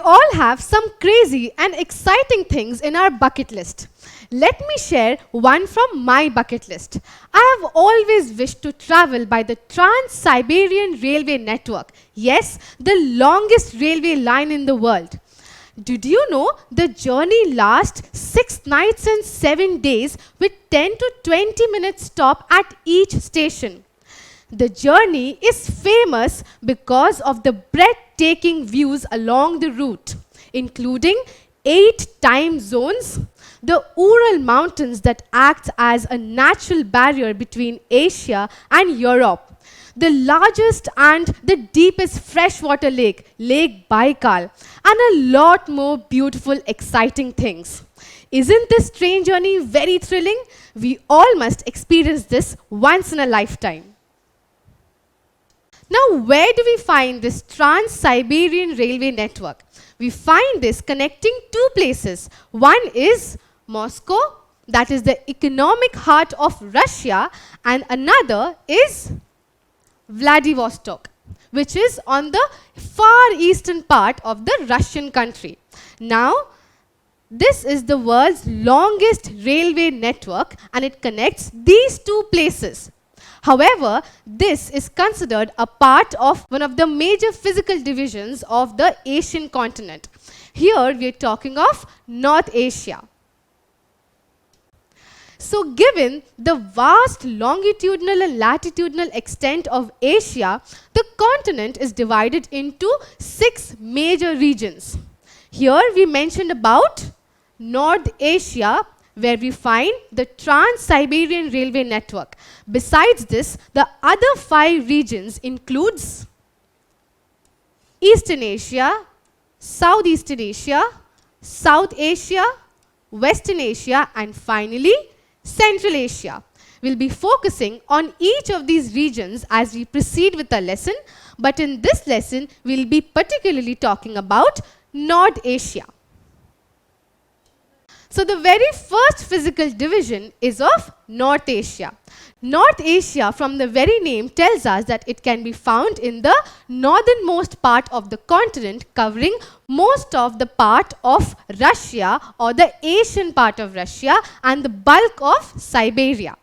all have some crazy and exciting things in our bucket list. Let me share one from my bucket list. I have always wished to travel by the Trans-Siberian railway network. Yes, the longest railway line in the world. Did you know the journey lasts 6 nights and 7 days with 10 to 20 minutes stop at each station? The journey is famous because of the breathtaking views along the route, including 8 time zones, the Ural Mountains that act as a natural barrier between Asia and Europe, the largest and the deepest freshwater lake, Lake Baikal, and a lot more beautiful, exciting things. Isn't this train journey very thrilling? We all must experience this once in a lifetime. Now, where do we find this Trans-Siberian railway network? We find this connecting 2 places. One is Moscow, that is the economic heart of Russia, and another is Vladivostok, which is on the far eastern part of the Russian country. Now, this is the world's longest railway network and it connects these 2 places. However, this is considered a part of one of the major physical divisions of the Asian continent. Here we are talking of North Asia. So given the vast longitudinal and latitudinal extent of Asia, the continent is divided into 6 major regions. Here we mentioned about North Asia, where we find the Trans-Siberian railway network. Besides this, the other 5 regions includes Eastern Asia, Southeastern Asia, South Asia, Western Asia, and finally Central Asia. We'll be focusing on each of these regions as we proceed with our lesson, but in this lesson, we'll be particularly talking about North Asia. So the very first physical division is of North Asia. North Asia, from the very name, tells us that it can be found in the northernmost part of the continent, covering most of the part of Russia or the Asian part of Russia and the bulk of Siberia.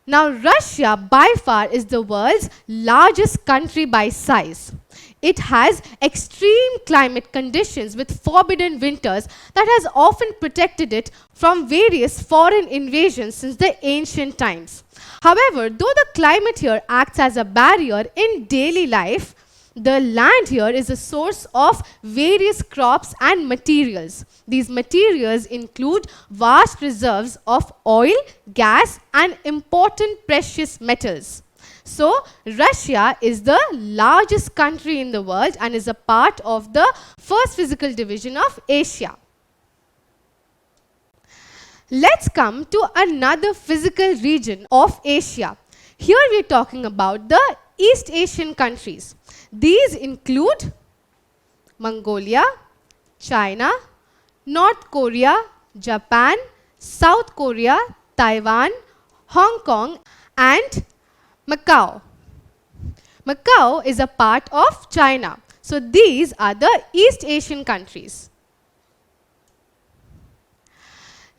Now, Russia by far is the world's largest country by size. It has extreme climate conditions with forbidden winters that has often protected it from various foreign invasions since the ancient times. However, though the climate here acts as a barrier in daily life, the land here is a source of various crops and materials. These materials include vast reserves of oil, gas, and important precious metals. So, Russia is the largest country in the world and is a part of the first physical division of Asia. Let's come to another physical region of Asia. Here we are talking about the East Asian countries. These include Mongolia, China, North Korea, Japan, South Korea, Taiwan, Hong Kong, and Macau. Macau is a part of China. So these are the East Asian countries.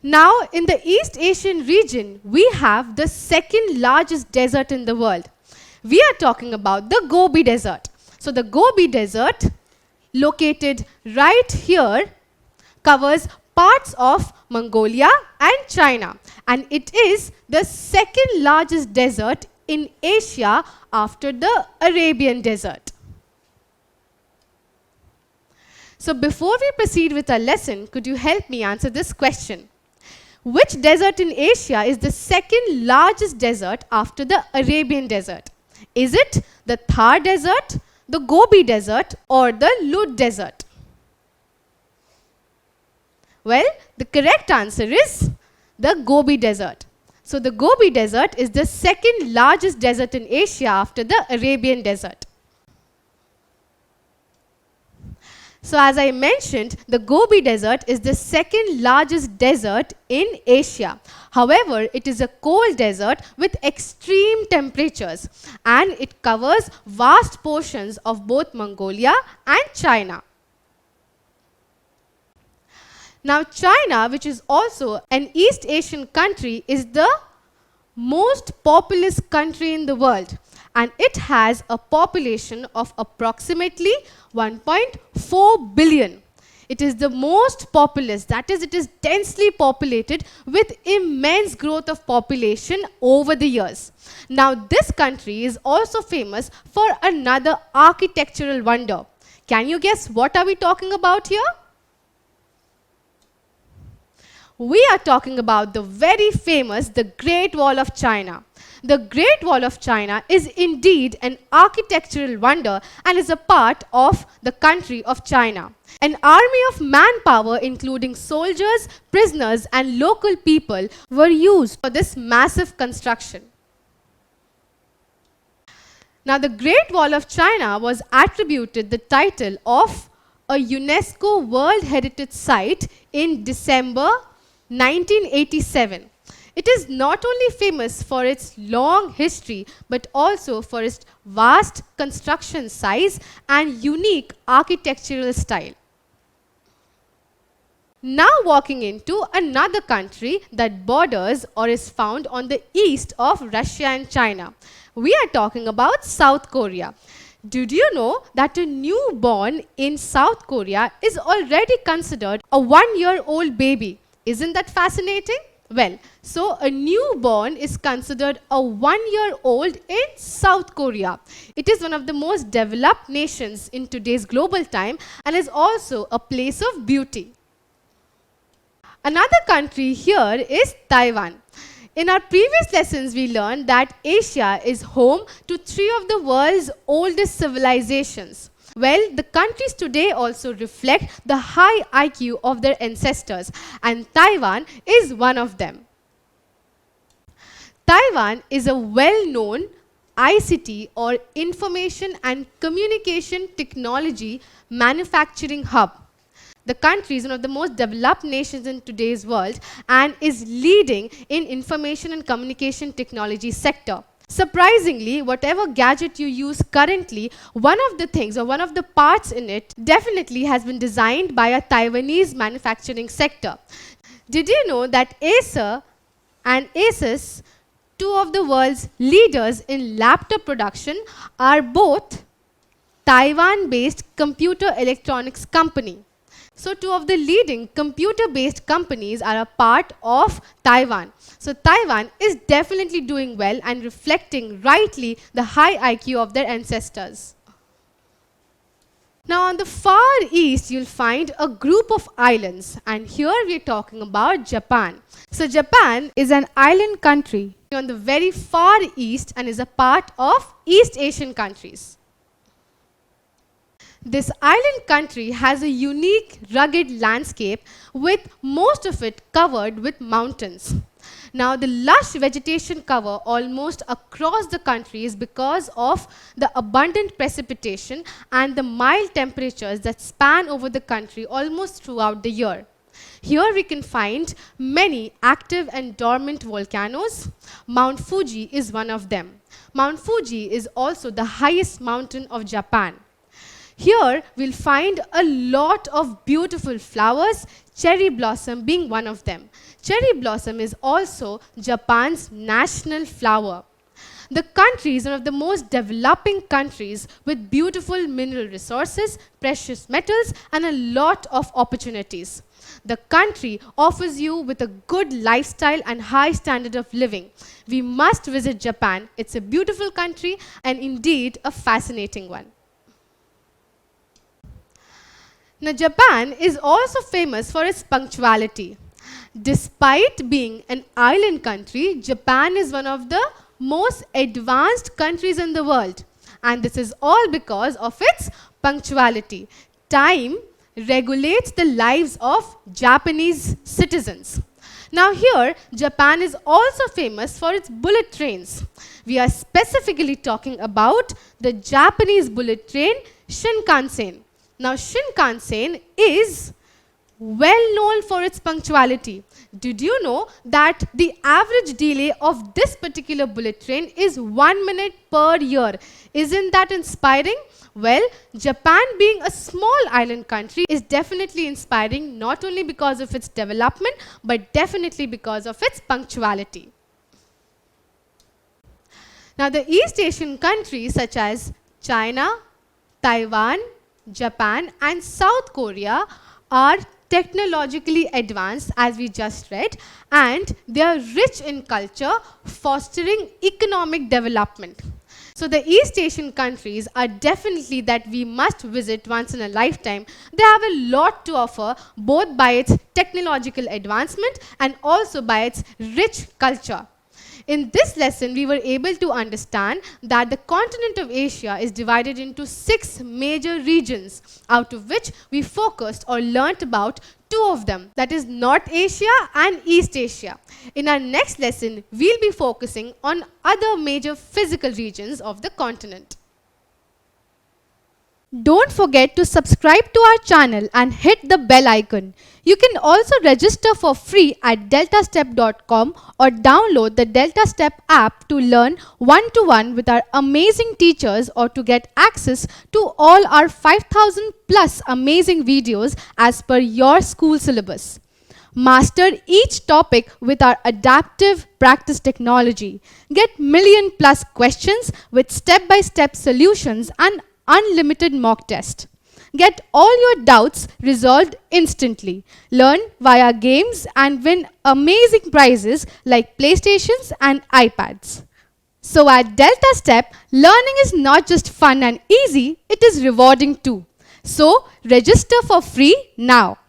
Now, in the East Asian region, we have the second largest desert in the world. We are talking about the Gobi Desert. So the Gobi Desert, located right here, covers parts of Mongolia and China. And it is the second largest desert in Asia after the Arabian Desert. So before we proceed with our lesson, could you help me answer this question? Which desert in Asia is the second largest desert after the Arabian Desert? Is it the Thar Desert, the Gobi Desert, or the Lud Desert? Well, the correct answer is the Gobi Desert. So the Gobi Desert is the second largest desert in Asia after the Arabian Desert. So as I mentioned, the Gobi Desert is the second largest desert in Asia. However, it is a cold desert with extreme temperatures, and it covers vast portions of both Mongolia and China. Now China, which is also an East Asian country, is the most populous country in the world, and it has a population of approximately 1.4 billion. It is the most populous, that is, it is densely populated with immense growth of population over the years. Now this country is also famous for another architectural wonder. Can you guess what are we talking about here? We are talking about the very famous, the Great Wall of China. The Great Wall of China is indeed an architectural wonder and is a part of the country of China. An army of manpower, including soldiers, prisoners, and local people, were used for this massive construction. Now, the Great Wall of China was attributed the title of a UNESCO World Heritage Site in December 1987. It is not only famous for its long history, but also for its vast construction size and unique architectural style. Now walking into another country that borders or is found on the east of Russia and China. We are talking about South Korea. Did you know that a newborn in South Korea is already considered a 1-year-old baby? Isn't that fascinating? Well, so a newborn is considered a 1-year-old in South Korea. It is one of the most developed nations in today's global time and is also a place of beauty. Another country here is Taiwan. In our previous lessons, we learned that Asia is home to 3 of the world's oldest civilizations. Well, the countries today also reflect the high IQ of their ancestors, and Taiwan is one of them. Taiwan is a well-known ICT or Information and Communication Technology manufacturing hub. The country is one of the most developed nations in today's world and is leading in information and communication technology sector. Surprisingly, whatever gadget you use currently, one of the things or one of the parts in it definitely has been designed by a Taiwanese manufacturing sector. Did you know that Acer and Asus, 2 of the world's leaders in laptop production, are both Taiwan-based computer electronics company? So 2 of the leading computer-based companies are a part of Taiwan. So Taiwan is definitely doing well and reflecting rightly the high IQ of their ancestors. Now on the far east, you'll find a group of islands, and here we're talking about Japan. So Japan is an island country on the very far east and is a part of East Asian countries. This island country has a unique rugged landscape with most of it covered with mountains. Now the lush vegetation cover almost across the country is because of the abundant precipitation and the mild temperatures that span over the country almost throughout the year. Here we can find many active and dormant volcanoes. Mount Fuji is one of them. Mount Fuji is also the highest mountain of Japan. Here we'll find a lot of beautiful flowers, cherry blossom being one of them. Cherry blossom is also Japan's national flower. The country is one of the most developing countries with beautiful mineral resources, precious metals, and a lot of opportunities. The country offers you with a good lifestyle and high standard of living. We must visit Japan. It's a beautiful country and indeed a fascinating one. Now, Japan is also famous for its punctuality. Despite being an island country, Japan is one of the most advanced countries in the world. And this is all because of its punctuality. Time regulates the lives of Japanese citizens. Now here, Japan is also famous for its bullet trains. We are specifically talking about the Japanese bullet train Shinkansen. Now, Shinkansen is well known for its punctuality. Did you know that the average delay of this particular bullet train is 1 minute per year? Isn't that inspiring? Well, Japan being a small island country is definitely inspiring, not only because of its development, but definitely because of its punctuality. Now, the East Asian countries such as China, Taiwan, Japan and South Korea are technologically advanced, as we just read, and they are rich in culture, fostering economic development. So the East Asian countries are definitely that we must visit once in a lifetime. They have a lot to offer, both by its technological advancement and also by its rich culture. In this lesson, we were able to understand that the continent of Asia is divided into 6 major regions, out of which we focused or learnt about 2 of them, that is North Asia and East Asia. In our next lesson, we'll be focusing on other major physical regions of the continent. Don't forget to subscribe to our channel and hit the bell icon. You can also register for free at DeltaStep.com or download the DeltaStep app to learn one-to-one with our amazing teachers or to get access to all our 5,000 plus amazing videos as per your school syllabus. Master each topic with our adaptive practice technology. Get million plus questions with step-by-step solutions and unlimited mock test. Get all your doubts resolved instantly. Learn via games and win amazing prizes like PlayStations and iPads. So at DeltaStep, learning is not just fun and easy, it is rewarding too. So register for free now.